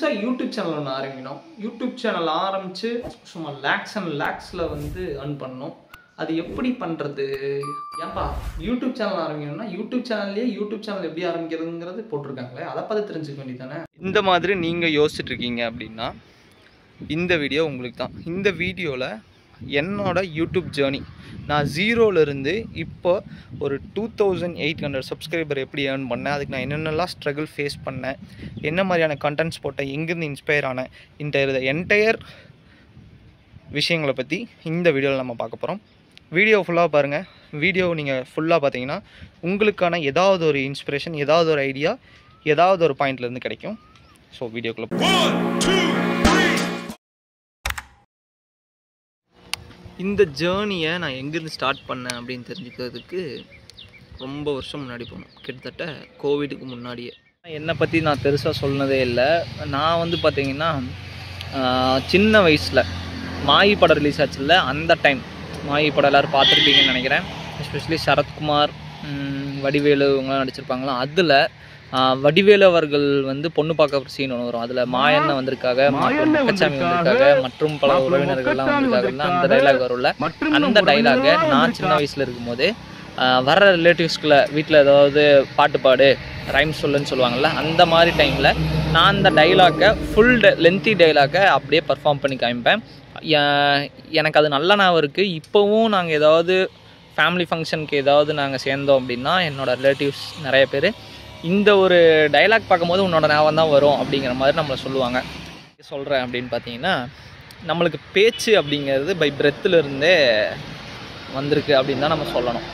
புதுசாக YouTube channel ஒன்று ஆரம்பிக்கணும். யூடியூப் சேனல் ஆரம்பித்து சும்மா லேக்ஸ் அண்ட் லேக்ஸில் வந்து earn பண்ணணும். அது எப்படி பண்ணுறது? ஏன்பா யூடியூப் சேனல் ஆரம்பிக்கணும்னா யூடியூப் சேனல் எப்படி ஆரம்பிக்கிறதுங்கிறது போட்டிருக்காங்களே, அதை பார்த்து தெரிஞ்சுக்க வேண்டியதானே. இந்த மாதிரி நீங்கள் யோசிச்சுட்டு இருக்கீங்க அப்படின்னா இந்த வீடியோ உங்களுக்கு தான். இந்த வீடியோவில் என்னோட யூடியூப் ஜேர்னி, நான் ஜீரோலேருந்து இப்போ ஒரு 2800 சப்ஸ்கிரைபர் எப்படி ஏர்ன் பண்ணேன், அதுக்கு நான் என்னென்னலாம் ஸ்ட்ரகிள் ஃபேஸ் பண்ணேன், என்ன மாதிரியான கண்டென்ட்ஸ் போட்டேன், எங்கேருந்து இன்ஸ்பயர் ஆனேன், என்டையர் விஷயங்களை பற்றி இந்த வீடியோவில் நம்ம பார்க்க போகிறோம். வீடியோ ஃபுல்லாக பாருங்கள். வீடியோ நீங்கள் ஃபுல்லாக பார்த்தீங்கன்னா உங்களுக்கான ஏதாவது ஒரு இன்ஸ்பிரேஷன், ஏதாவது ஒரு ஐடியா, ஏதாவது ஒரு பாயிண்ட்லேருந்து கிடைக்கும். ஸோ வீடியோக்குள்ளே இந்த ஜேர்னியை நான் எங்கேருந்து ஸ்டார்ட் பண்ணேன் அப்படின்னு தெரிஞ்சுக்கிறதுக்கு ரொம்ப வருஷம் முன்னாடி போகணும். கிட்டத்தட்ட கோவிடுக்கு முன்னாடியே. என்னை பற்றி நான் பெருசாக சொன்னதே இல்லை. நான் வந்து பார்த்திங்கன்னா சின்ன வயசில் மாயி படம் ரிலீஸ் ஆச்சுல்ல, அந்த டைம் மாயி படம் எல்லோரும் பார்த்துருப்பீங்கன்னு நினைக்கிறேன். எஸ்பெஷலி சரத்குமார், வடிவேலு இவங்களாம் நடிச்சிருப்பாங்களா. அதில் வடிவேலு அவர்கள் வந்து பொண்ணு பார்க்க சீன் ஒன்று வரும். அதில் மாயண்ணன் வந்திருக்காங்க, முக்கச்சாமி வந்திருக்காங்க, மற்றும் பல உறவினர்கள்லாம் வந்திருக்காங்கன்னா அந்த டைலாக் வரும்ல. அந்த டைலாகை நான் சின்ன வயசில் இருக்கும்போது வர்ற ரிலேட்டிவ்ஸ்குள்ளே வீட்டில் ஏதாவது பாட்டு பாடு, ரைம்ஸ் சொல்லுன்னு சொல்லுவாங்கள்ல, அந்த மாதிரி டைமில் நான் அந்த டைலாக்கை லென்த்தி டைலாக்கை அப்படியே பர்ஃபார்ம் பண்ணி காமிப்பேன். எனக்கு அது நல்ல ஞாபகம் இருக்குது. இப்போவும் நாங்கள் ஏதாவது ஃபேமிலி ஃபங்க்ஷனுக்கு ஏதாவது நாங்கள் சேர்ந்தோம் அப்படின்னா என்னோடய ரிலேட்டிவ்ஸ் நிறைய பேர் இந்த ஒரு டைலாக் பார்க்கும்போது உன்னோட ஞாபகம் தான் வரும் அப்படிங்கிற மாதிரி நம்மளை சொல்லுவாங்க. சொல்கிறேன் அப்படின்னு பார்த்தீங்கன்னா, நம்மளுக்கு பேச்சு அப்படிங்கிறது பை பிரெத்துலேருந்தே வந்திருக்கு அப்படின்னு தான் நம்ம சொல்லணும்.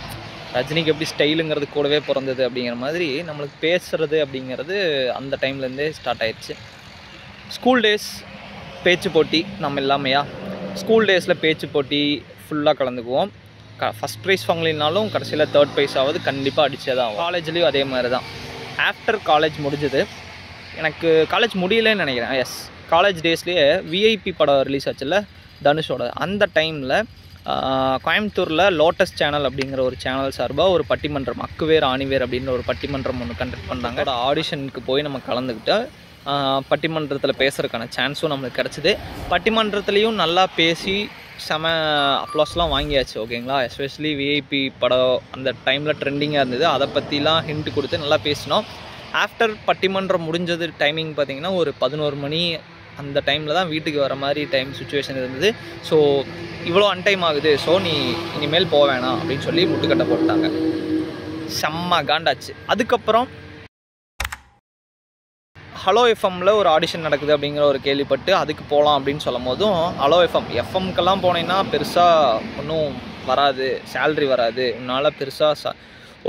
ரஜினிக்கு எப்படி ஸ்டைலுங்கிறது கூடவே பிறந்தது அப்படிங்கிற மாதிரி நம்மளுக்கு பேசுகிறது அப்படிங்கிறது அந்த டைம்லேருந்தே ஸ்டார்ட் ஆயிடுச்சு. ஸ்கூல் டேஸ் பேச்சு போட்டி நம்ம இல்லாமையா, ஸ்கூல் டேஸில் பேச்சு போட்டி ஃபுல்லாக கலந்துக்குவோம். ஃபஸ்ட் ப்ரைஸ் வாங்கலினாலும் கடைசியில் தேர்ட் ப்ரைஸ் ஆகுது கண்டிப்பாக அடித்தே தான் ஆகும். காலேஜ்லேயும் அதே மாதிரி தான். ஆஃப்டர் காலேஜ் முடிஞ்சது, எனக்கு காலேஜ் முடியலன்னு நினைக்கிறேன். எஸ், காலேஜ் டேஸ்லேயே விஐபி படம் ரிலீஸ் ஆச்சுல்ல தனுஷோட, அந்த டைமில் கோயம்புத்தூரில் லோட்டஸ் சேனல் அப்படிங்கிற ஒரு சேனல் சார்பாக ஒரு பட்டிமன்றம், அக்குவேர் ஆணிவேர் அப்படின்ற ஒரு பட்டிமன்றம் ஒன்று கண்டக்ட் பண்ணுறாங்க. அதோட ஆடிஷனுக்கு போய் நம்ம கலந்துக்கிட்டு பட்டிமன்றத்தில் பேசுகிறதுக்கான சான்ஸும் நம்மளுக்கு கிடச்சிது. பட்டிமன்றத்துலேயும் நல்லா பேசி செம அப்ளாஸ்லாம் வாங்கியாச்சு. ஓகேங்களா. எஸ்பெஷலி விஐபி படம் அந்த டைமில் ட்ரெண்டிங்காக இருந்தது. அதை பற்றிலாம் ஹிண்ட் கொடுத்து நல்லா பேசினோம். ஆஃப்டர் பட்டிமன்றம் முடிஞ்சது டைமிங் பார்த்திங்கன்னா ஒரு 11 மணி அந்த டைமில் தான் வீட்டுக்கு வர மாதிரி சுச்சுவேஷன் இருந்தது. ஸோ இவ்வளோ அன்டைம் ஆகுது, ஸோ நீ இனிமேல் போக வேணாம் அப்படின்னு சொல்லி முட்டுக்கட்டை போட்டாங்க. செம்ம காண்டாச்சு. அதுக்கப்புறம் ஹலோ எஃப்எம்மில் ஒரு ஆடிஷன் நடக்குது அப்படிங்கிற ஒரு கேள்விப்பட்டு அதுக்கு போகலாம் அப்படின்னு சொல்லும் போதும், ஹலோ எஃப்எம்க்கெல்லாம் போனேன்னா பெருசாக ஒன்றும் வராது, சேல்ரி வராது, உன்னால் பெருசாக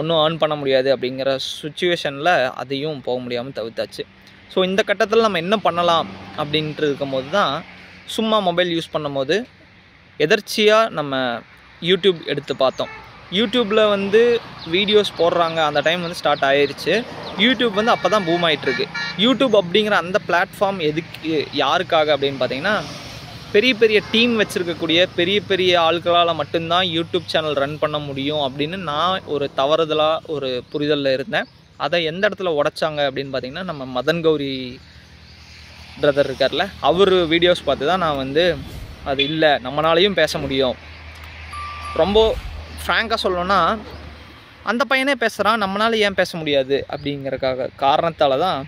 ஒன்றும் ஏர்ன் பண்ண முடியாது அப்படிங்கிற சுச்சுவேஷனில் அதையும் போக முடியாமல் தவிர்த்தாச்சு. ஸோ இந்த கட்டத்தில் நம்ம என்ன பண்ணலாம் அப்படின்ட்டு இருக்கும்போது தான் சும்மா மொபைல் யூஸ் பண்ணும்போது எதர்ச்சியாக நம்ம யூடியூப் எடுத்து பார்த்தோம். யூடியூப்பில் வந்து வீடியோஸ் போடுறாங்க, அந்த டைம் வந்து ஸ்டார்ட் ஆயிடுச்சு. யூடியூப் வந்து அப்போ தான் பூம் ஆகிட்டுருக்கு. யூடியூப் அப்படிங்கிற அந்த பிளாட்ஃபார்ம் எதுக்கு, யாருக்காக அப்படின்னு பார்த்தீங்கன்னா, பெரிய பெரிய டீம் வச்சுருக்கக்கூடிய பெரிய பெரிய ஆட்களால் மட்டும்தான் யூடியூப் சேனல் ரன் பண்ண முடியும் அப்படின்னு நான் ஒரு தவறுதலாக ஒரு புரிதலில் இருந்தேன். அதை எந்த இடத்துல உடைச்சாங்க அப்படின்னு பார்த்தீங்கன்னா, நம்ம மதன் கௌரி பிரதர் இருக்கார்ல, அவர் வீடியோஸ் பார்த்து தான் நான் வந்து அது இல்லை, நம்மளாலையும் பேச முடியும். ரொம்ப ஃப்ராங்காக சொல்லணும்னா, அந்த பையனே பேசுகிறான், நம்மளால் ஏன் பேச முடியாது அப்படிங்கிறக்காக காரணத்தால் தான்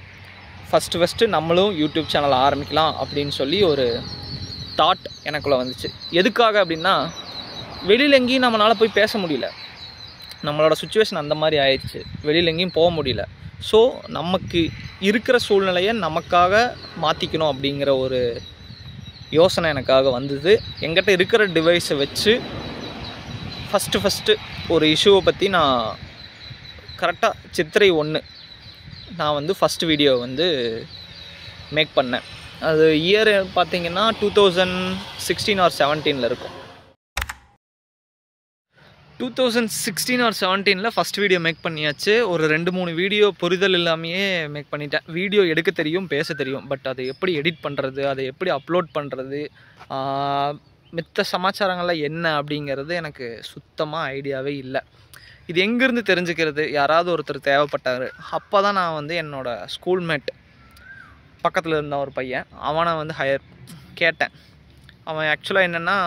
ஃபஸ்ட்டு நம்மளும் யூடியூப் சேனல் ஆரம்பிக்கலாம் அப்படின்னு சொல்லி ஒரு தாட் எனக்குள்ளே வந்துச்சு. எதுக்காக அப்படின்னா, வெளியில் எங்கேயும் நம்மளால் போய் பேச முடியல, நம்மளோட சுச்சுவேஷன் அந்த மாதிரி ஆயிடுச்சு, வெளியில் எங்கேயும் போக முடியல. ஸோ நமக்கு இருக்கிற சூழ்நிலையை நமக்காக மாற்றிக்கணும் அப்படிங்கிற ஒரு யோசனை எனக்காக வந்தது. என்கிட்ட இருக்கிற டிவைஸை வச்சு ஃபஸ்ட்டு ஒரு இஷ்யூவை பற்றி நான் கரெக்டாக சித்திரை 1 நான் வந்து ஃபஸ்ட்டு வீடியோ வந்து மேக் பண்ணேன். அது இயர் பார்த்திங்கன்னா 2016 or 17 இருக்கும். 2016 or 17 ஃபஸ்ட் வீடியோ மேக் பண்ணியாச்சு. ஒரு 2-3 வீடியோ புரிதல் இல்லாமையே மேக் பண்ணிட்டேன். வீடியோ எடுக்க தெரியும், பேச தெரியும், பட் அதை எப்படி எடிட் பண்ணுறது, அதை எப்படி அப்லோட் பண்ணுறது, மித்த சமாச்சாரங்கள்லாம் என்ன அப்படிங்கிறது எனக்கு சுத்தமாக ஐடியாவே இல்லை. இது எங்கேருந்து தெரிஞ்சுக்கிறது, யாராவது ஒருத்தர் தேவைப்பட்டார். அப்போ தான் நான் வந்து என்னோடய ஸ்கூல்மேட் பக்கத்தில் இருந்த ஒரு பையன், அவனை வந்து கேட்டேன். அவன் ஆக்சுவலாக என்னென்னா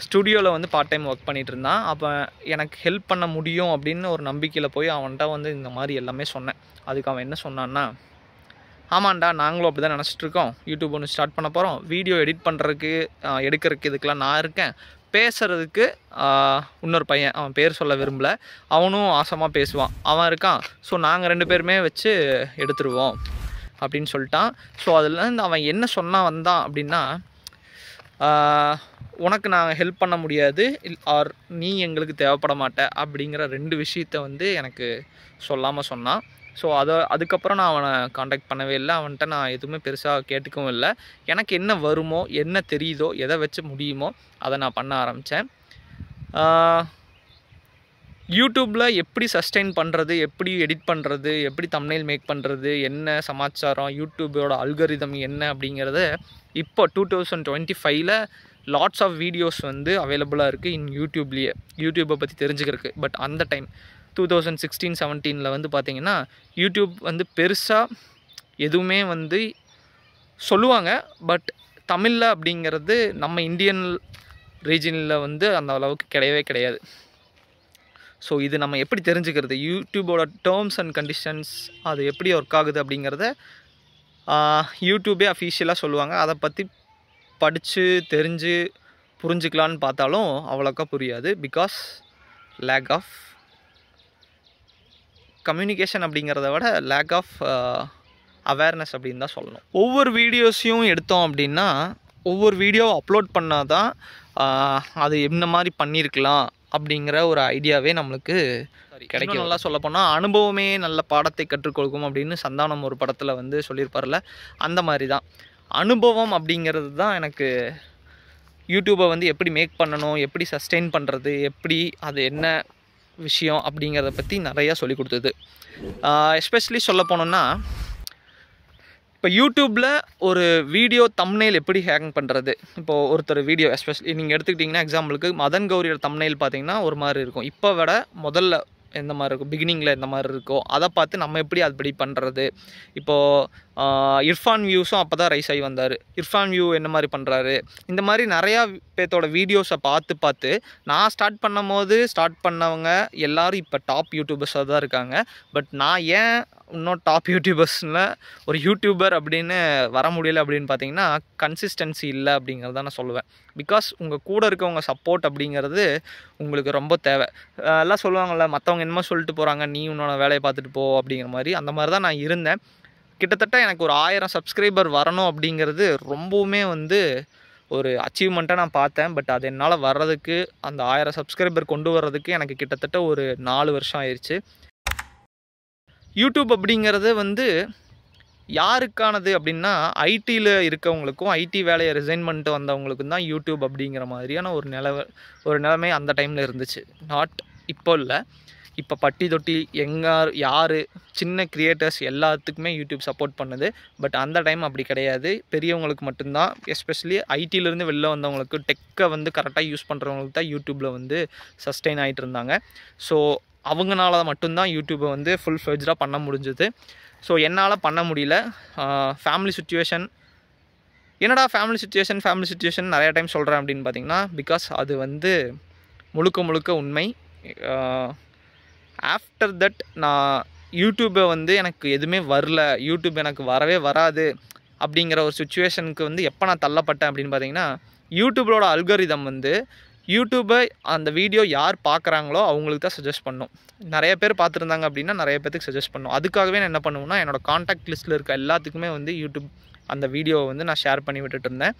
ஸ்டுடியோவில் வந்து பார்ட் டைம் ஒர்க் பண்ணிகிட்டு இருந்தான். அப்போ எனக்கு ஹெல்ப் பண்ண முடியும் அப்படின்னு ஒரு நம்பிக்கையில் போய் அவன்கிட்ட வந்து இந்த மாதிரி எல்லாமே சொன்னேன். அதுக்கு அவன் என்ன சொன்னான்னா, ஆமாண்டா நாங்களும் அப்படி தான் நினச்சிட்ருக்கோம், யூடியூப் ஒன்று ஸ்டார்ட் பண்ண போகிறோம், வீடியோ எடிட் பண்ணுறதுக்கு எடுக்கிறதுக்கு இதுக்கெலாம் நான் இருக்கேன், பேசுகிறதுக்கு இன்னொரு பையன், அவன் பேர் சொல்ல விரும்பலை, அவனும் ஆசமாக பேசுவான், அவன் இருக்கான். ஸோ நாங்கள் 2 பேருமே வச்சு எடுத்துருவோம் அப்படின்னு சொல்லிட்டான். ஸோ அதில் அவன் என்ன சொன்னான் வந்தான் அப்படின்னா, உனக்கு நாங்கள் ஹெல்ப் பண்ண முடியாது ஆர் நீ எங்களுக்கு தேவைப்பட மாட்ட அப்படிங்கிற 2 விஷயத்த வந்து எனக்கு சொல்லாமல் சொன்னான். ஸோ அதுக்கப்புறம் நான் அவனை காண்டாக்ட் பண்ணவே இல்லை. அவன்கிட்ட நான் எதுவுமே பெருசாக கேட்டுக்கவும் இல்லை. எனக்கு என்ன வருமோ, என்ன தெரியுதோ, எதை வச்சு முடியுமோ அதை நான் பண்ண ஆரம்பித்தேன். யூடியூப்பில் எப்படி சஸ்டெயின் பண்ணுறது, எப்படி எடிட் பண்ணுறது, எப்படி தம்ப்நெயில் மேக் பண்ணுறது, என்ன சமாச்சாரம், யூடியூபோட அல்காரிதம் என்ன அப்படிங்கிறத இப்போ 2025ல் லாட்ஸ் ஆஃப் வீடியோஸ் வந்து அவைலபிளாக இருக்குது இன் யூடியூப்லேயே, யூடியூப்பை பற்றி தெரிஞ்சுக்கிறதுக்கு. பட் அந்த டைம் 2016-17 வந்து பார்த்திங்கன்னா யூடியூப் வந்து பெருசாக எதுவுமே வந்து சொல்லுவாங்க. பட் தமிழில் அப்படிங்கிறது நம்ம இந்தியன் ரீஜனில் வந்து அந்த அளவுக்கு கிடையவே கிடையாது. ஸோ இது நம்ம எப்படி தெரிஞ்சுக்கிறது, யூடியூபோட டேர்ம்ஸ் அண்ட் கண்டிஷன்ஸ் அது எப்படி ஒர்க் ஆகுது அப்படிங்கிறத யூடியூபே அஃபீஷியலாக சொல்லுவாங்க. அதை பற்றி படித்து தெரிஞ்சு புரிஞ்சுக்கலான்னு பார்த்தாலும் அவ்வளோக்கா புரியாது. பிகாஸ் லேக் ஆஃப் கம்யூனிகேஷன் அப்படிங்கிறத விட லேக் ஆஃப் அவேர்னஸ் அப்படின்னு தான் சொல்லணும். ஒவ்வொரு வீடியோஸையும் எடுத்தோம் அப்படின்னா, ஒவ்வொரு வீடியோ அப்லோட் பண்ணால் தான் அது என்ன மாதிரி பண்ணியிருக்கலாம் அப்படிங்கிற ஒரு ஐடியாவே நம்மளுக்கு கிடைக்கும். நல்லா சொல்லப்போனால் அனுபவமே நல்ல பாடத்தை கற்றுக்கொடுக்கும் அப்படின்னு சந்தானம் ஒரு படத்தில் வந்து சொல்லியிருப்பார்ல, அந்த மாதிரி தான் அனுபவம் அப்படிங்கிறது தான் எனக்கு யூடியூப்பை வந்து எப்படி மேக் பண்ணணும், எப்படி சஸ்டெயின் பண்ணுறது, எப்படி அது என்ன விஷயம் அப்படிங்கிறத பற்றி நிறையா சொல்லி கொடுத்தது. எஸ்பெஷலி சொல்ல போனோன்னா, இப்போ யூடியூப்பில் ஒரு வீடியோ தம்ப்நெயில் எப்படி ஹேங் பண்ணுறது, இப்போது ஒருத்தர் வீடியோ எஸ்பெஷலி நீங்கள் எடுத்துக்கிட்டிங்கன்னா எக்ஸாம்பிளுக்கு மதன் கௌரியோட தம்ப்நெயில் பார்த்தீங்கன்னா ஒரு மாதிரி இருக்கும். இப்போ விட முதல்ல எந்த மாதிரி இருக்கும், பிகினிங்கில் எந்த மாதிரி இருக்கோ அதை பார்த்து நம்ம எப்படி அதுபடி பண்ணுறது. இப்போது இர்ஃபான் வியூஸும் அப்போ தான் ரைஸ் ஆகி வந்தார். இர்ஃபான் வியூ என்ன மாதிரி பண்ணுறாரு, இந்த மாதிரி நிறையா பேர்த்தோட வீடியோஸை பார்த்து நான் ஸ்டார்ட் பண்ணவங்க எல்லோரும் இப்போ டாப் யூடியூபர்ஸாக தான் இருக்காங்க. பட் நான் ஏன் இன்னும் டாப் யூடியூபர்ஸில் ஒரு யூடியூபர் அப்படின்னு வர முடியலை அப்படின்னு பார்த்தீங்கன்னா, கன்சிஸ்டன்சி இல்லை அப்படிங்கிறது தான் நான் சொல்லுவேன். பிகாஸ் உங்கள் கூட இருக்கவங்க சப்போர்ட் அப்படிங்கிறது உங்களுக்கு ரொம்ப தேவை. எல்லாம் சொல்லுவாங்கள்ல, மற்றவங்க என்னமோ சொல்லிட்டு போகிறாங்க, நீ உன்னோட வேலையை பார்த்துட்டு போ அப்படிங்கிற மாதிரி. அந்த மாதிரி தான் நான் இருந்தேன். கிட்டத்தட்ட எனக்கு ஒரு 1000 சப்ஸ்கிரைபர் வரணும் அப்படிங்கிறது ரொம்பவுமே வந்து ஒரு அச்சீவ்மெண்ட்டாக நான் பார்த்தேன். பட் அது என்னால் வர்றதுக்கு, அந்த 1000 சப்ஸ்கிரைபர் கொண்டு வர்றதுக்கு எனக்கு கிட்டத்தட்ட ஒரு 4 வருஷம் ஆயிடுச்சு. யூடியூப் அப்படிங்கிறது வந்து யாருக்கானது அப்படின்னா, ஐடியில் இருக்கவங்களுக்கும் ஐடி வேலையை ரிசைன் பண்ணிட்டு வந்தவங்களுக்கும் தான் யூடியூப் அப்படிங்கிற மாதிரியான ஒரு நிலைமை அந்த டைமில் இருந்துச்சு. நாட் இப்போ இல்லை, இப்போ பட்டி தொட்டி யார் சின்ன கிரியேட்டர்ஸ் எல்லாத்துக்குமே யூடியூப் சப்போர்ட் பண்ணுது. பட் அந்த டைம் அப்படி கிடையாது, பெரியவங்களுக்கு மட்டும்தான். எஸ்பெஷலி ஐடியிலேருந்து வெளில வந்தவங்களுக்கு, டெக்கை வந்து கரெக்டாக யூஸ் பண்ணுறவங்களுக்கு தான் யூடியூப்பில் வந்து சஸ்டெயின் ஆகிட்டு இருந்தாங்க. ஸோ அவங்களால மட்டும்தான் யூடியூப்பை வந்து ஃபுல் ஃப்ளெட்ஜாக பண்ண முடிஞ்சுது. ஸோ என்னால் பண்ண முடியல. ஃபேமிலி சுச்சுவேஷன், என்னடா ஃபேமிலி சுச்சுவேஷன் நிறையா டைம் சொல்கிறேன் அப்படின்னு பார்த்தீங்கன்னா, பிகாஸ் அது வந்து முழுக்க உண்மை. ஆஃப்டர் தட் நான் யூடியூப்பை வந்து எனக்கு எதுவுமே வரல, யூடியூப் எனக்கு வரவே வராது அப்படிங்கிற ஒரு சுச்சுவேஷனுக்கு வந்து எப்போ நான் தள்ளப்பட்டேன் அப்படின்னு பார்த்தீங்கன்னா, யூடியூபோட அல்காரிதம் வந்து யூடியூப்பை அந்த வீடியோ யார் பார்க்குறாங்களோ அவங்களுக்கு தான் சஜஸ்ட் பண்ணும். நிறைய பேர் பார்த்துருந்தாங்க அப்படின்னா நிறைய பேருக்கு சஜஸ்ட் பண்ணும். அதுக்காகவே நான் என்ன பண்ணுவேன்னா, என்னோடய காண்டாக்ட் லிஸ்ட்டில் இருக்க எல்லாத்துக்குமே வந்து யூடியூப் அந்த வீடியோவை வந்து நான் ஷேர் பண்ணி விட்டுட்டு இருந்தேன்.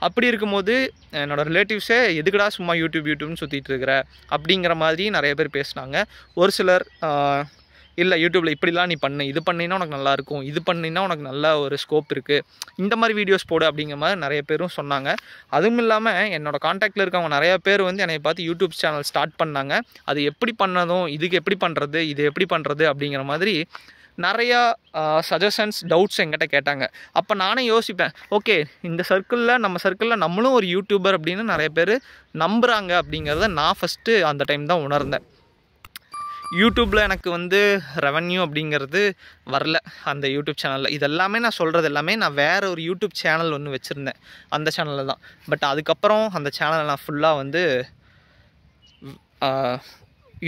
அப்படி இருக்கும்போது என்னோடய ரிலேட்டிவ்ஸே எதுக்குடா சும்மா யூடியூப்னு சுற்றிட்டு இருக்கிற அப்படிங்கிற மாதிரி நிறைய பேர் பேசினாங்க. ஒரு சிலர் இல்லை யூடியூப்பில் இப்படிலாம் நீ பண்ணு, இது பண்ணினா உனக்கு நல்லாயிருக்கும், இது பண்ணினா உனக்கு நல்ல ஒரு ஸ்கோப் இருக்குது, இந்த மாதிரி வீடியோஸ் போடு அப்படிங்கிற மாதிரி நிறைய பேரும் சொன்னாங்க. அதுவும் இல்லாமல் என்னோடய காண்டாக்டில் இருக்கவங்க நிறையா பேர் வந்து என்னை பார்த்து யூடியூப் சேனல் ஸ்டார்ட் பண்ணாங்க. அது எப்படி பண்ணதும், இதுக்கு எப்படி பண்ணுறது, இது எப்படி பண்ணுறது அப்படிங்கிற மாதிரி நிறையா சஜஷன்ஸ், டவுட்ஸ் என்கிட்ட கேட்டாங்க. அப்போ நானே யோசிப்பேன், ஓகே நம்ம சர்க்கிளில் நம்மளும் ஒரு யூடியூபர் அப்படின்னு நிறைய பேர் நம்புகிறாங்க அப்படிங்கிறத நான் ஃபஸ்ட்டு அந்த டைம் தான் உணர்ந்தேன். யூடியூப்பில் எனக்கு வந்து ரெவன்யூ அப்படிங்கிறது வரல அந்த யூடியூப் சேனலில். இதெல்லாமே நான் சொல்கிறது எல்லாமே நான் வேறு ஒரு யூடியூப் சேனல் ஒன்று வச்சுருந்தேன், அந்த சேனலில் தான். பட் அதுக்கப்புறம் அந்த சேனலை நான் ஃபுல்லாக வந்து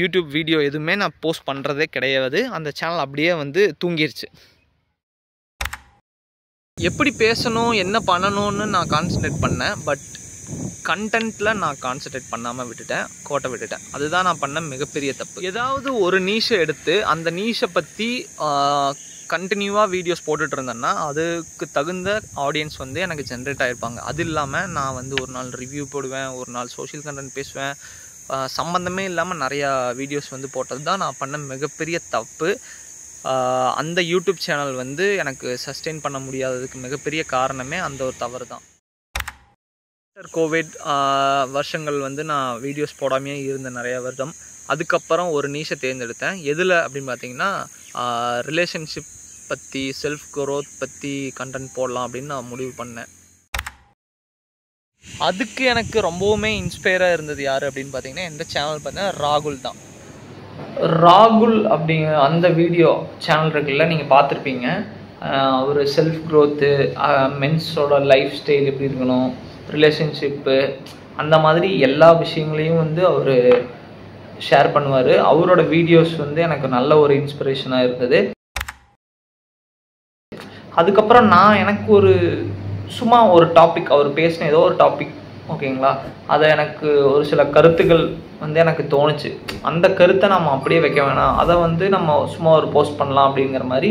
யூடியூப் வீடியோ எதுவுமே நான் போஸ்ட் பண்ணுறதே கிடையாது. அந்த சேனல் அப்படியே வந்து தூங்கிருச்சு. எப்படி பேசணும் என்ன பண்ணணும்னு நான் கான்சன்ட்ரேட் பண்ணேன், பட் கண்டென்ட்டில் நான் கான்சன்ட்ரேட் பண்ணாமல் கோட்டை விட்டுட்டேன். அதுதான் நான் பண்ண மிகப்பெரிய தப்பு. ஏதாவது ஒரு நீஷை எடுத்து அந்த நீஷை பற்றி கண்டினியூவாக வீடியோஸ் போட்டுட்டு இருந்தேன்னா அதுக்கு தகுந்த ஆடியன்ஸ் வந்து எனக்கு ஜென்ரேட் ஆகிருப்பாங்க. அது இல்லாமல் நான் வந்து ஒரு நாள் ரிவ்யூ போடுவேன், ஒரு நாள் சோஷியல் கண்டென்ட் பேசுவேன், சம்மந்தமே இல்லாமல் நிறையா வீடியோஸ் வந்து போட்டது தான் நான் பண்ண மிகப்பெரிய தப்பு. அந்த யூடியூப் சேனல் வந்து எனக்கு சஸ்டெயின் பண்ண முடியாததுக்கு மிகப்பெரிய காரணமே அந்த ஒரு தவறு தான். கோவிட் வருஷங்கள் வந்து நான் வீடியோஸ் போடாமையே இருந்தேன் நிறையா வருடம். அதுக்கப்புறம் ஒரு நீஷை தேர்ந்தெடுத்தேன். எதில் அப்படின்னு பார்த்தீங்கன்னா ரிலேஷன்ஷிப் பற்றி, செல்ஃப் க்ரோத் பற்றி கண்டென்ட் போடலாம் அப்படின்னு நான் முடிவு பண்ணேன். அதுக்கு எனக்கு ரொம்பவுமே இன்ஸ்பயராக இருந்தது யார் அப்படின்னு பார்த்தீங்கன்னா எந்த சேனல் பார்த்தீங்கன்னா ராகுல் தான். ராகுல் அப்படிங்கிற அந்த வீடியோ சேனல் இருக்குல்ல, நீங்கள் பார்த்துருப்பீங்க. அவர் செல்ஃப் க்ரோத்து, மென்ஸோட லைஃப் ஸ்டைல் எப்படி இருக்கணும், ரிலேஷன்ஷிப்பு, அந்த மாதிரி எல்லா விஷயங்களையும் வந்து அவர் ஷேர் பண்ணுவார். அவரோட வீடியோஸ் வந்து எனக்கு நல்ல ஒரு இன்ஸ்பிரேஷனாக இருந்தது. அதுக்கப்புறம் நான் எனக்கு ஒரு சும்மா ஒரு டாபிக், அவர் பேசின ஏதோ ஒரு டாபிக் ஓகேங்களா, அதை எனக்கு ஒரு சில கருத்துக்கள் வந்து எனக்கு தோணுச்சு. அந்த கருத்தை நம்ம அப்படியே வைக்க வேணாம், அதை வந்து நம்ம சும்மா ஒரு போஸ்ட் பண்ணலாம் அப்படிங்கிற மாதிரி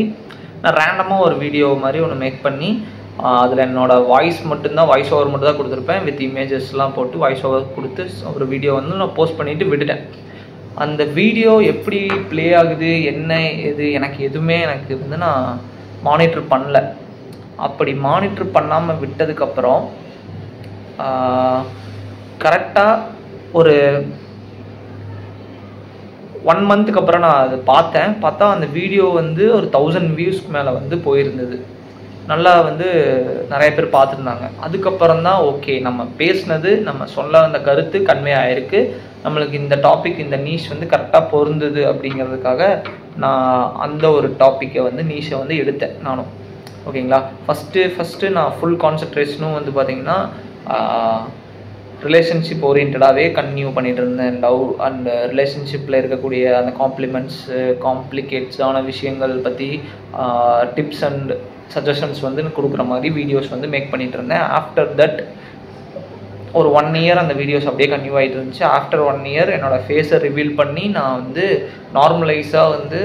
நான் ரேண்டமாக ஒரு வீடியோ மாதிரி ஒன்று மேக் பண்ணி அதில் என்னோடய வாய்ஸ் ஓவர் மட்டும் தான் கொடுத்துருப்பேன். வித் இமேஜஸ்லாம் போட்டு வாய்ஸ் ஓவர் கொடுத்து ஒரு வீடியோ வந்து நான் போஸ்ட் பண்ணிவிட்டு விட்டுட்டேன். அந்த வீடியோ எப்படி ப்ளே ஆகுது என்ன இது எனக்கு எதுவுமே எனக்கு வந்து நான் மானிட்டர் பண்ணல. அப்படி மானிட்டர் பண்ணாமல் விட்டதுக்கப்புறம் கரெக்டாக ஒரு 1 மந்த்துக்கு அப்புறம் நான் அதை பார்த்தா அந்த வீடியோ வந்து ஒரு 1000 வியூஸ்க்கு மேலே வந்து போயிருந்தது. நல்லா வந்து நிறைய பேர் பார்த்துருந்தாங்க. அதுக்கப்புறம் தான் ஓகே, நம்ம பேசினது, நம்ம சொல்ல அந்த கருத்து கன்வே ஆகிருக்கு, நம்மளுக்கு இந்த டாபிக், இந்த நீஷ் வந்து கரெக்டாக பொருந்தது அப்படிங்கிறதுக்காக நான் அந்த ஒரு டாப்பிக்கை வந்து நீஷை வந்து எடுத்தேன் நானும். ஓகேங்களா, ஃபஸ்ட்டு நான் ஃபுல் கான்சன்ட்ரேஷனும் வந்து பார்த்திங்கன்னா ரிலேஷன்ஷிப் ஓரியன்டாகவே கன்டினியூ பண்ணிகிட்டு இருந்தேன். லவ் அண்ட் ரிலேஷன்ஷிப்பில் இருக்கக்கூடிய அந்த காம்ப்ளிகேட்ஸான விஷயங்கள் பற்றி டிப்ஸ் அண்ட் சஜஷன்ஸ் வந்து கொடுக்குற மாதிரி வீடியோஸ் வந்து மேக் பண்ணிகிட்டு இருந்தேன். ஆஃப்டர் தட் ஒரு 1 இயர் அந்த வீடியோஸ் அப்படியே கன்டினியூ ஆகிட்டு இருந்துச்சு. ஆஃப்டர் 1 இயர் என்னோடய ஃபேஸை ரிவீல் பண்ணி நான் வந்து நார்மலைஸாக வந்து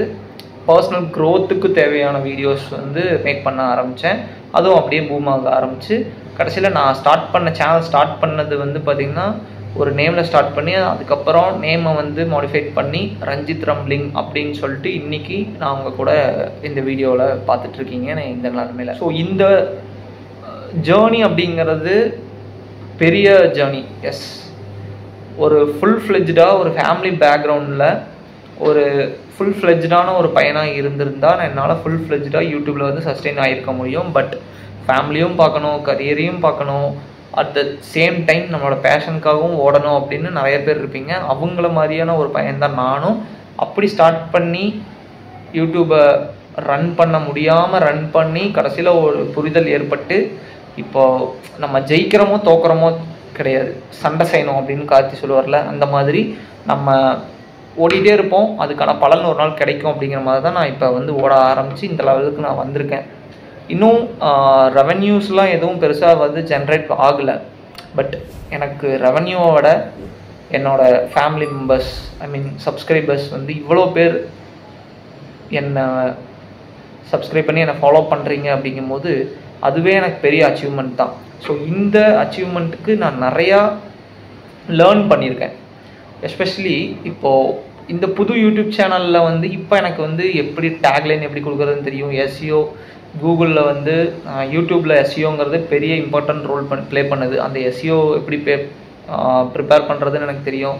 பர்சனல் க்ரோத்துக்கு தேவையான வீடியோஸ் வந்து மேக் பண்ண ஆரம்பித்தேன். அதுவும் அப்படியே பூம் ஆக ஆரம்பிச்சு கடைசியில் நான் சேனல் ஸ்டார்ட் பண்ணது வந்து பார்த்திங்கன்னா ஒரு நேமில் ஸ்டார்ட் பண்ணி அதுக்கப்புறம் நேமை வந்து மாடிஃபைட் பண்ணி ரஞ்சித் ரம்லிங் அப்படின்னு சொல்லிட்டு இன்றைக்கி நான் அவங்க கூட இந்த வீடியோவில் பார்த்துட்ருக்கீங்க நான் இந்த நிலைமையில். ஸோ இந்த ஜேர்னி அப்படிங்கிறது பெரிய ஜேர்னி. எஸ், ஒரு ஃபுல் ஃப்ளெஜ்டாக ஒரு ஃபேமிலி பேக்ரவுண்டில் ஒரு ஃபுல் ஃப்ளெஜ்டான ஒரு பையனாக இருந்திருந்தால் என்னால் ஃபுல் ஃப்ளெஜ்டாக யூடியூப்பில் வந்து சஸ்டெயின் ஆகிருக்க முடியும். பட் ஃபேமிலியும் பார்க்கணும், கரியரையும் பார்க்கணும், அட் த சேம் டைம் நம்மளோட பேஷனுக்காகவும் ஓடணும் அப்படின்னு நிறைய பேர் இருப்பீங்க. அவங்கள மாதிரியான ஒரு பையன்தான் நானும். அப்படி ஸ்டார்ட் பண்ணி யூடியூப்பை ரன் பண்ணி கடைசியில் ஒரு புரிதல் ஏற்பட்டு இப்போது நம்ம ஜெயிக்கிறோமோ தோக்குறோமோ கிடையாது, சண்டை செய்யணும் அப்படின்னு கார்த்தி சொல்லுவார்ல, அந்த மாதிரி நம்ம ஓடிட்டே இருப்போம், அதுக்கான பலன் ஒரு நாள் கிடைக்கும் அப்படிங்கிற மாதிரி தான் நான் இப்போ வந்து ஓட ஆரம்பித்து இந்த லெவலுக்கு நான் வந்திருக்கேன். இன்னும் ரெவென்யூஸ்லாம் எதுவும் பெருசாக வந்து ஜென்ரேட் ஆகலை. பட் எனக்கு ரெவென்யூவோட என்னோடய ஃபேமிலி மெம்பர்ஸ், சப்ஸ்கிரைபர்ஸ் வந்து இவ்வளோ பேர் என்னை சப்ஸ்கிரைப் பண்ணி என்னை ஃபாலோ பண்ணுறீங்க அப்படிங்கும்போது அதுவே எனக்கு பெரிய அச்சீவ்மெண்ட் தான். ஸோ இந்த அச்சீவ்மெண்ட்டுக்கு நான் நிறையா லேர்ன் பண்ணியிருக்கேன். எஸ்பெஷலி இப்போது இந்த புது யூடியூப் சேனலில் வந்து இப்போ எனக்கு வந்து எப்படி டேக்லைன் எப்படி கொடுக்குறதுன்னு தெரியும். எஸ்இஓ கூகுளில் வந்து யூடியூப்பில் எஸ்இஓங்கிறது பெரிய இம்பார்ட்டன்ட் ரோல் ப்ளே பண்ணுது. அந்த எஸ்இஓ எப்படி ப்ரிப்பேர் பண்ணுறதுன்னு எனக்கு தெரியும்.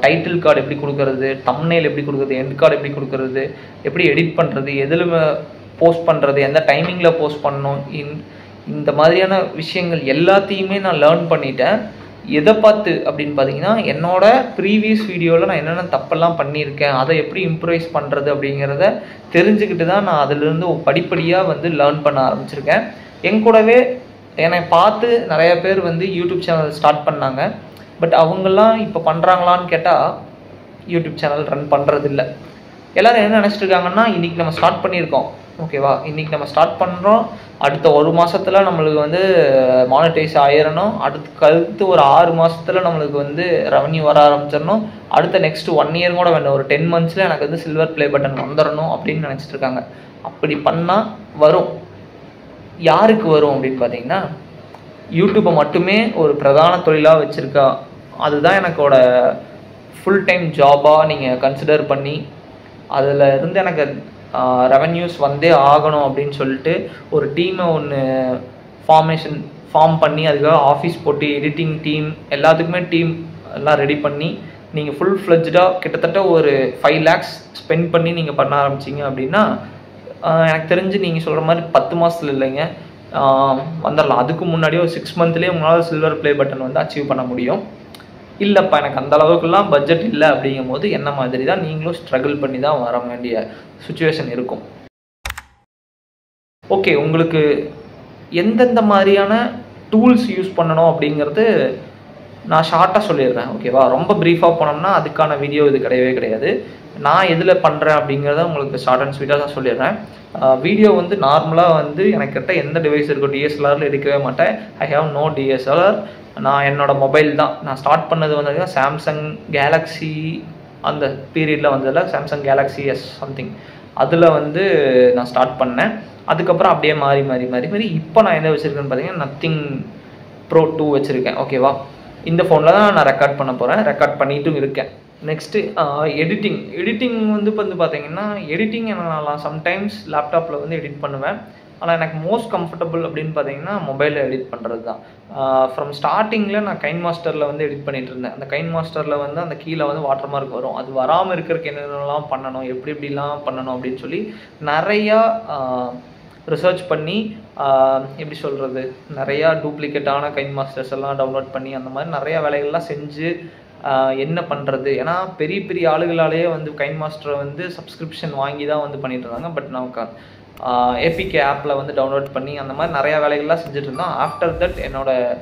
டைட்டில் கார்டு எப்படி கொடுக்கறது, தம்ப்நெயில் எப்படி கொடுக்குறது, எண்ட் கார்டு எப்படி கொடுக்கறது, எப்படி எடிட் பண்ணுறது, எதில் போஸ்ட் பண்ணுறது, எந்த டைமிங்கில் போஸ்ட் பண்ணணும், இந்த மாதிரியான விஷயங்கள் எல்லாத்தையுமே நான் லேர்ன் பண்ணிட்டேன். எதை பார்த்து அப்படின்னு பார்த்தீங்கன்னா, என்னோட ப்ரீவியஸ் வீடியோவில் நான் என்னென்ன தப்பெல்லாம் பண்ணியிருக்கேன், அதை எப்படி இம்ப்ரூவைஸ் பண்ணுறது அப்படிங்கிறத தெரிஞ்சுக்கிட்டு தான் நான் அதிலிருந்து படிப்படியாக வந்து லேர்ன் பண்ண ஆரம்பிச்சிருக்கேன். என் கூடவே என்னை பார்த்து நிறைய பேர் வந்து யூடியூப் சேனல் ஸ்டார்ட் பண்ணாங்க. பட் அவங்கெல்லாம் இப்போ பண்ணுறாங்களான்னு கேட்டால் யூடியூப் சேனல் ரன் பண்ணுறதில்ல. எல்லோரும் என்ன நினச்சிட்டு இருக்காங்கன்னா, இன்றைக்கி நம்ம ஸ்டார்ட் பண்ணியிருக்கோம், ஓகேவா, இன்றைக்கி நம்ம ஸ்டார்ட் பண்ணுறோம், அடுத்த 1 மாதத்தில் நம்மளுக்கு வந்து மானிட்டைஸ் ஆயிடணும், அடுத்து ஒரு 6 மாதத்தில் நம்மளுக்கு வந்து ரெவன்யூ வர ஆரம்பிச்சிடணும், அடுத்த நெக்ஸ்ட் 1 இயர் கூட வேண்டாம், ஒரு 10 மந்த்ஸில் எனக்கு வந்து சில்வர் ப்ளே பட்டன் வந்துடணும் அப்படின்னு நினச்சிட்டு இருக்காங்க. அப்படி பண்ணால் வரும். யாருக்கு வரும் அப்படின்னு பார்த்தீங்கன்னா, யூடியூப்பை மட்டுமே ஒரு பிரதான தொழிலாக வச்சுருக்கா, அதுதான் எனக்கோட ஃபுல் டைம் ஜாபாக நீங்கள் கன்சிடர் பண்ணி அதில் இருந்து எனக்கு ரெவன்யூஸ் வந்தே ஆகணும் அப்படின்னு சொல்லிட்டு ஒரு டீமை ஒன்று ஃபார்ம் பண்ணி அதுக்காக ஆஃபீஸ் போட்டு எடிட்டிங் டீம் எல்லாத்துக்குமே டீம் எல்லாம் ரெடி பண்ணி நீங்கள் ஃபுல் ஃப்ளெஜ்டாக கிட்டத்தட்ட ஒரு 5 lakhs ஸ்பெண்ட் பண்ணி நீங்கள் பண்ண ஆரம்பிச்சிங்க அப்படின்னா எனக்கு தெரிஞ்சு நீங்கள் சொல்கிற மாதிரி 10 மாதத்துல இல்லைங்க, வந்துடலாம். அதுக்கு முன்னாடியே ஒரு 6 monthலேயே உங்களால் சில்வர் ப்ளே பட்டன் வந்து அச்சீவ் பண்ண முடியும். இல்லைப்பா எனக்கு அந்த அளவுக்குலாம் பட்ஜெட் இல்லை அப்படிங்கும் போது என்ன மாதிரி தான் நீங்களும் ஸ்ட்ரகிள் பண்ணி தான் வர வேண்டிய சுச்சுவேஷன் இருக்கும். ஓகே, உங்களுக்கு எந்தெந்த மாதிரியான டூல்ஸ் யூஸ் பண்ணணும் அப்படிங்கிறது நான் ஷார்ட்டாக சொல்லிடுறேன், ஓகேவா. ரொம்ப ப்ரீஃபாக போனோம்னா அதுக்கான வீடியோ இது கிடையவே கிடையாது. நான் எதில் பண்ணுறேன் அப்படிங்கிறத உங்களுக்கு ஷார்ட் அண்ட் ஸ்வீட்டாக தான் சொல்லிடுறேன். வீடியோ வந்து நார்மலாக வந்து எனக்கு கிட்ட எந்த டிவைஸ் இருக்கோ டிஎஸ்எல்ஆரில் எடுக்கவே மாட்டேன். I have no DSLR. நான் என்னோடய மொபைல் தான். நான் ஸ்டார்ட் பண்ணது வந்து சாம்சங் கேலக்ஸி, அந்த பீரியடில் வந்ததில் சாம்சங் கேலக்ஸி எஸ் சம்திங், அதில் வந்து நான் ஸ்டார்ட் பண்ணேன். அதுக்கப்புறம் அப்படியே மாறி இப்போ நான் என்ன வச்சுருக்கேன்னு பார்த்தீங்கன்னா நத்திங் ப்ரோ 2 வச்சுருக்கேன், ஓகேவா. இந்த ஃபோனில் தான் நான் ரெக்கார்ட் பண்ண போகிறேன், ரெக்கார்ட் பண்ணிட்டும் இருக்கேன். நெக்ஸ்ட்டு எடிட்டிங் வந்து பார்த்தீங்கன்னா எடிட்டிங் நான் சம்டைம்ஸ் லேப்டாப்பில் வந்து எடிட் பண்ணுவேன். ஆனால் எனக்கு மோஸ்ட் கம்ஃபர்டபுள் அப்படின்னு பார்த்தீங்கன்னா மொபைலில் எடிட் பண்ணுறது தான். ஃப்ரம் ஸ்டார்டிங்கில் நான் கைன் மாஸ்டரில் வந்து எடிட் பண்ணிகிட்டு இருந்தேன். அந்த கைன் மாஸ்டரில் வந்து அந்த கீழே வந்து வாட்டர் மார்க் வரும், அது வராமல் இருக்கிறதுக்கு என்னென்னலாம் பண்ணணும், எப்படிலாம் பண்ணணும் அப்படின்னு சொல்லி நிறையா ரிசர்ச் பண்ணி எப்படி சொல்கிறது, நிறையா டூப்ளிகேட்டான கைன் மாஸ்டர்ஸ் எல்லாம் டவுன்லோட் பண்ணி அந்த மாதிரி நிறையா வேலைகள்லாம் செஞ்சு என்ன பண்ணுறது. ஏன்னா பெரிய ஆளுகளாலேயே வந்து கைன் மாஸ்டரை வந்து சப்ஸ்கிரிப்ஷன் வாங்கி தான் வந்து பண்ணிட்டு இருந்தாங்க. பட் நமக்கு ஏபிகே ஆப்பில் வந்து டவுன்லோட் பண்ணி அந்த மாதிரி நிறையா வேலைகள்லாம் செஞ்சுட்டு இருந்தோம். ஆஃப்டர் தட் என்னோடய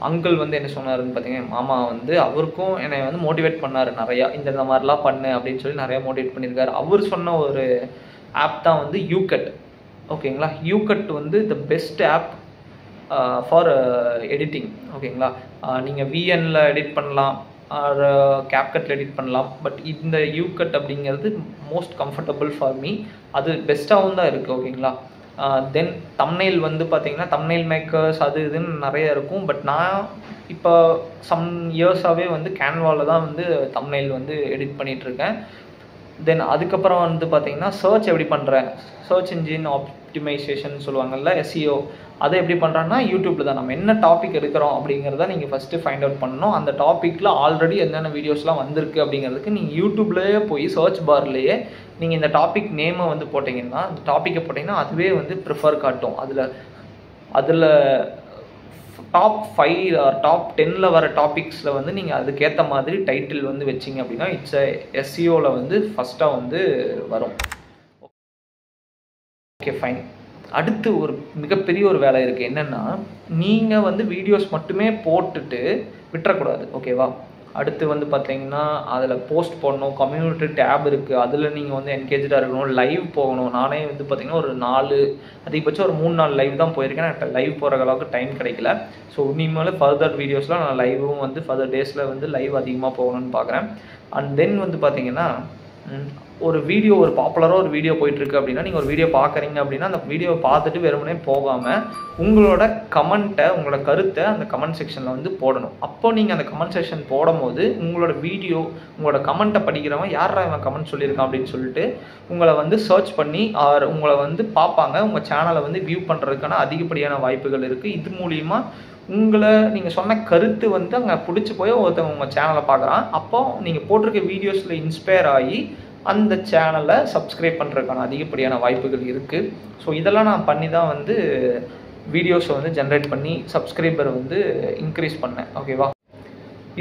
அங்கிள் வந்து என்ன சொன்னாருன்னு பார்த்தீங்கன்னா, மாமா வந்து அவருக்கும் என்னை வந்து மோட்டிவேட் பண்ணார் நிறையா, இந்த மாதிரிலாம் பண்ணு அப்படின்னு சொல்லி நிறையா மோட்டிவேட் பண்ணியிருக்காரு. அவர் சொன்ன ஒரு ஆப் தான் வந்து யூகட், ஓகேங்களா. யூகட் வந்து the best app for editing, ஓகேங்களா. நீங்கள் விஎனில் எடிட் பண்ணலாம், ஆர் கேப்கட்டில் எடிட் பண்ணலாம். பட் இந்த யூகட் அப்படிங்கிறது மோஸ்ட் கம்ஃபர்டபுள் ஃபார் மீ, அது பெஸ்ட்டாகவும் தான் இருக்குது, ஓகேங்களா. தென் தம்ப்நெயில் வந்து பார்த்தீங்கன்னா தம்ப்நெயில் மேக்கர்ஸ் அது இதுன்னு நிறைய இருக்கும். பட் நான் இப்போ சம் இயர்ஸாகவே வந்து கேன்வாவில் தான் வந்து தம்ப்நெயில் வந்து எடிட் பண்ணிகிட்ருக்கேன். தென் அதுக்கப்புறம் வந்து பார்த்தீங்கன்னா சர்ச் எப்படி பண்ணுறேன், சர்ச் இன்ஜின் ஆப்டிமைசேஷன் சொல்லுவாங்கள்ல, எஸ்இஓ, அதை எப்படி பண்ணுறாங்கன்னா யூடியூப்பில் தான். நம்ம என்ன டாபிக் எடுக்கிறோம் அப்படிங்கிறத நீங்கள் ஃபஸ்ட்டு ஃபைண்ட் அவுட் பண்ணணும். அந்த டாப்பிக்கில் ஆல்ரெடி என்னென்ன வீடியோஸ்லாம் வந்திருக்கு அப்படிங்கிறதுக்கு நீங்கள் யூடியூப்லேயே போய் சர்ச் பார்லேயே நீங்கள் இந்த டாபிக் நேமை வந்து போட்டிங்கன்னா, அந்த டாப்பிக்கை போட்டிங்கன்னா அதுவே வந்து ப்ரிஃபர் காட்டும். அதில் டாப் 5 ஆர் டாப் 10 வர டாபிக்ஸில் வந்து நீங்கள் அதுக்கேற்ற மாதிரி டைட்டில் வந்து வச்சிங்க அப்படின்னா இட்ஸ் எஸ்இஓவில் வந்து ஃபஸ்ட்டாக வந்து வரும். Okay fine. அடுத்து ஒரு மிகப்பெரிய ஒரு வேலை இருக்குது. என்னென்னா, நீங்கள் வந்து வீடியோஸ் மட்டுமே போட்டுட்டு விட்டுறக்கூடாது, ஓகேவா. அடுத்து வந்து பார்த்தீங்கன்னா அதில் போஸ்ட் போடணும், கம்யூனிட்டி டேப் இருக்குது, அதில் நீங்கள் வந்து என்கேஜாக இருக்கணும், லைவ் போகணும். நானே வந்து பார்த்திங்கன்னா ஒரு 4 அதிகபட்சம் ஒரு 3-4 லைவ் தான் போயிருக்கேன். எனக்கு லைவ் போகிற அளவுக்கு டைம் கிடைக்கல. ஸோ இனிமேல் ஃபர்தர் வீடியோஸ்லாம் நான் லைவும் வந்து ஃபர்தர் டேஸில் வந்து லைவ் அதிகமாக போகணும்னு பார்க்குறேன். அண்ட் தென் வந்து பார்த்திங்கன்னா ஒரு வீடியோ, ஒரு பாப்புலராக ஒரு வீடியோ போயிட்டுருக்கு அப்படின்னா, நீங்கள் ஒரு வீடியோ பார்க்குறீங்க அப்படின்னா அந்த வீடியோவை பார்த்துட்டு வெறுமனே போகாமல் உங்களோட கமெண்ட்டை, உங்களோட கருத்தை அந்த கமெண்ட் செக்ஷனில் வந்து போடணும். அப்போ நீங்கள் அந்த கமெண்ட் செக்ஷன் போடும்போது உங்களோட வீடியோ, உங்களோட கமெண்ட்டை படிக்கிறவங்க யாரா இவன் கமெண்ட் சொல்லியிருக்கான் அப்படின்னு சொல்லிட்டு உங்களை வந்து சர்ச் பண்ணி உங்களை வந்து பார்ப்பாங்க. உங்கள் சேனலை வந்து வியூ பண்ணுறதுக்கான அதிகப்படியான வாய்ப்புகள் இருக்குது. இது மூலிமா உங்களை நீங்கள் சொன்ன கருத்து வந்து அங்கே பிடிச்சி போய் ஒருத்தவங்க உங்கள் சேனலை பார்க்குறான். அப்போ நீங்கள் போட்டிருக்க வீடியோஸில் இன்ஸ்பயர் ஆகி அந்த சேனலை சப்ஸ்கிரைப் பண்ணுறதுக்கான அதிகப்படியான வாய்ப்புகள் இருக்குது. ஸோ இதெல்லாம் நான் பண்ணி தான் வந்து வீடியோஸை வந்து ஜென்ரேட் பண்ணி சப்ஸ்கிரைபரை வந்து இன்க்ரீஸ் பண்ணேன். ஓகேவா?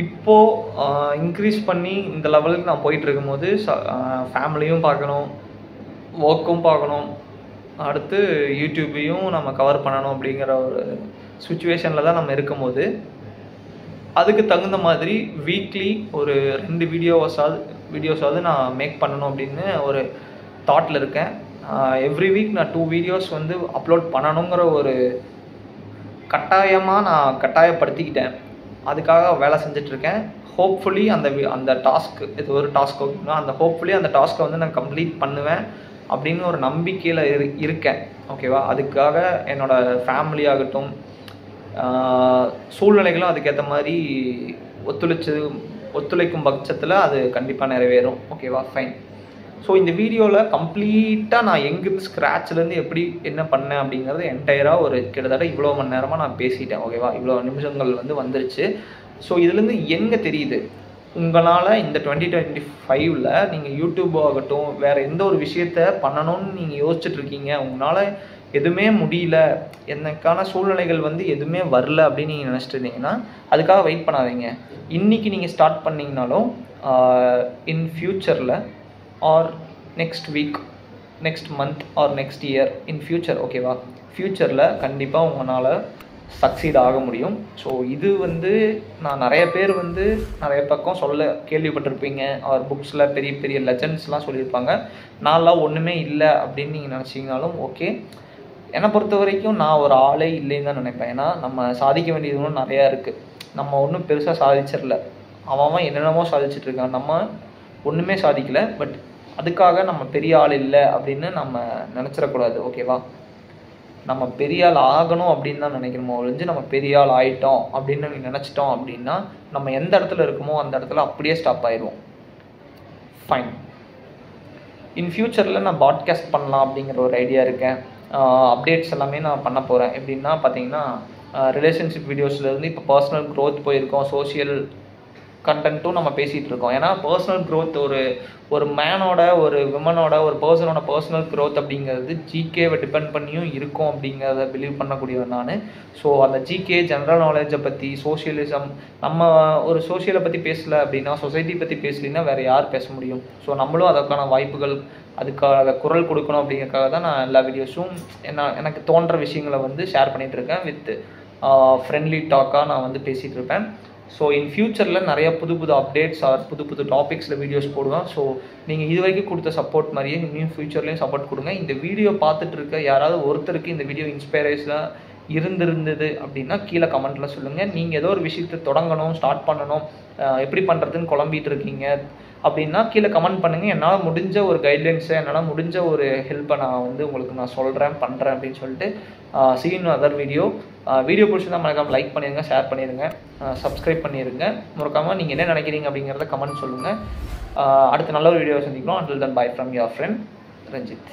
இப்போது இன்க்ரீஸ் பண்ணி இந்த லெவலுக்கு நான் போயிட்டு இருக்கும்போது ஃபேமிலியும் பார்க்கணும், ஒர்க்கும் பார்க்கணும், அடுத்து யூடியூப்பையும் நம்ம கவர் பண்ணணும் அப்படிங்கிற ஒரு சுச்சுவேஷனில் தான் நம்ம இருக்கும்போது அதுக்கு தகுந்த மாதிரி வீக்லி ஒரு 2 வீடியோஸாவது நான் மேக் பண்ணணும் அப்படின்னு ஒரு தாட்டில் இருக்கேன். எவ்ரி வீக் நான் 2 வீடியோஸ் வந்து அப்லோட் பண்ணணுங்கிற ஒரு கட்டாயப்படுத்திக்கிட்டேன். அதுக்காக வேலை செஞ்சிட்ருக்கேன். ஹோப்ஃபுல்லி அந்த டாஸ்க், இது ஒரு டாஸ்க் ஓகேங்களா, ஹோப்ஃபுல்லி அந்த டாஸ்க்கை வந்து நான் கம்ப்ளீட் பண்ணுவேன் அப்படின்னு ஒரு நம்பிக்கையில் இருக்கேன். ஓகேவா? அதுக்காக என்னோடய ஃபேமிலி ஆகட்டும், சூழ்நிலைகளும் அதுக்கேற்ற மாதிரி ஒத்துழைக்கும் பட்சத்தில் அது கண்டிப்பாக நிறைவேறும். ஓகேவா? ஃபைன். ஸோ இந்த வீடியோவில் கம்ப்ளீட்டாக நான் எங்கேருந்து ஸ்க்ராட்ச்லேருந்து எப்படி என்ன பண்ணேன் அப்படிங்கிறது என்டையராக ஒரு கிட்டத்தட்ட இவ்வளோ மணி நேரமாக நான் பேசிட்டேன். ஓகேவா? இவ்வளோ நிமிஷங்கள் வந்து வந்துருச்சு. ஸோ இதுலேருந்து எங்கே தெரியுது, உங்களால் இந்த 2025ல் நீங்கள் யூடியூப் ஆகட்டும் வேறு எந்த ஒரு விஷயத்த பண்ணணும்னு நீங்கள் யோசிச்சுட்ருக்கீங்க, உங்களால் எதுவுமே முடியல, எனக்கான சூழ்நிலைகள் வந்து எதுவுமே வரல அப்படின்னு நீங்கள் நினச்சிட்டு இருந்தீங்கன்னா அதுக்காக வெயிட் பண்ணாதீங்க. இன்றைக்கி நீங்கள் ஸ்டார்ட் பண்ணிங்கனாலும் இன் ஃப்யூச்சரில் or next week, next month or next year, in future, ஓகேவா, ஃப்யூச்சரில் கண்டிப்பாக உங்களால் சக்சீட் ஆக முடியும். ஸோ இது வந்து நான் நிறைய பேர் வந்து நிறைய பக்கம் கேள்விப்பட்டிருப்பீங்க. அவர் புக்ஸில் பெரிய பெரிய லெஜண்ட்ஸ்லாம் சொல்லியிருப்பாங்க. நான்லாம் ஒன்றுமே இல்லை அப்படின்னு நீங்கள் நினச்சிங்கனாலும் ஓகே. என்னை பொறுத்த வரைக்கும் நான் ஒரு ஆளே இல்லைன்னு தான் நினைப்பேன். ஏன்னா நம்ம சாதிக்க வேண்டியது ஒன்றும் நிறையா இருக்குது. நம்ம ஒன்றும் பெருசாக சாதிச்சிடல. அவன் என்னென்னமோ சாதிச்சிட்ருக்கான், நம்ம ஒன்றுமே சாதிக்கலை. பட் அதுக்காக நம்ம பெரிய ஆள் இல்லை அப்படின்னு நம்ம நினச்சிடக்கூடாது. ஓகேவா? நம்ம பெரிய ஆள் ஆகணும் அப்படின்னு தான் நினைக்கணுமோ ஒழிஞ்சு நம்ம பெரிய ஆள் ஆகிட்டோம் அப்படின்னு நினச்சிட்டோம் அப்படின்னா நம்ம எந்த இடத்துல இருக்குமோ அந்த இடத்துல அப்படியே ஸ்டாப் ஆயிடுவோம். ஃபைன். இன் ஃப்யூச்சரில் நான் பாட்காஸ்ட் பண்ணலாம் அப்படிங்கிற ஒரு ஐடியா இருக்கேன். அப்டேட்ஸ் எல்லாமே நான் பண்ண போகிறேன். எப்படின்னா பார்த்தீங்கன்னா ரிலேஷன்ஷிப் வீடியோஸ்லேருந்து இப்போ பர்சனல் க்ரோத் போயிருக்கோம், சோஷியல் கண்டென்ட்டும் நம்ம பேசிகிட்டு இருக்கோம். ஏன்னா பர்சனல் க்ரோத் ஒரு மேனோட, ஒரு விமனோட, ஒரு பர்சனோட பர்சனல் க்ரோத் அப்படிங்கிறது ஜிகேவை டிபெண்ட் பண்ணியும் இருக்கும் அப்படிங்கிறத பிலீவ் பண்ணக்கூடியவன் நான். ஸோ அந்த ஜிகே ஜென்ரல் நாலேஜை பற்றி, சோஷியலிசம், நம்ம ஒரு சோஷியலை பற்றி பேசலை அப்படின்னா, சொசைட்டி பற்றி பேசலைன்னா வேறு யார் பேச முடியும்? ஸோ நம்மளும் அதற்கான வாய்ப்புகள், அதுக்காக குரல் கொடுக்கணும் அப்படிங்கிறதுக்காக தான் நான் எல்லா வீடியோஸும் எனக்கு தோன்ற விஷயங்களை வந்து ஷேர் பண்ணிகிட்ருக்கேன். வித் ஃப்ரெண்ட்லி டாக்காக நான் வந்து பேசிகிட்டு இருப்பேன். ஸோ இன் ஃப்யூச்சரில் நிறைய புது அப்டேட்ஸ் ஆர் புது டாபிக்ஸில் வீடியோஸ் போடுவேன். ஸோ நீங்கள் இது வரைக்கும் கொடுத்த சப்போர்ட் மாதிரியே இன்னும் ஃப்யூச்சர்லேயும் சப்போர்ட் கொடுங்க. இந்த வீடியோ பார்த்துட்டு இருக்க யாராவது ஒருத்தருக்கு இந்த வீடியோ இன்ஸ்பைரேஷனாக இருந்திருந்தது அப்படின்னா கீழே கமெண்ட்டில் சொல்லுங்கள். நீங்கள் ஏதோ ஒரு விஷயத்தை தொடங்கணும், ஸ்டார்ட் பண்ணணும், எப்படி பண்ணுறதுன்னு குழம்பிட்டு இருக்கீங்க அப்படின்னா கீழே கமெண்ட் பண்ணுங்கள். என்னால் முடிஞ்ச ஒரு கைட்லைன்ஸை, என்னால் முடிஞ்ச ஒரு ஹெல்ப்பை நான் வந்து உங்களுக்கு நான் பண்ணுறேன் அப்படின்னு சொல்லிட்டு see you in another video பிடிச்சிருந்தா மறக்காமல் லைக் பண்ணிடுங்க, ஷேர் பண்ணிடுங்க, சப்ஸ்கிரைப் பண்ணிடுங்க. மறக்காமல் நீங்கள் என்ன நினைக்கிறீங்க அப்படிங்கிறத கமெண்ட் சொல்லுங்கள். அடுத்த நல்ல ஒரு வீடியோவை சந்திக்கிறோம். until then bye from your friend Ranjith.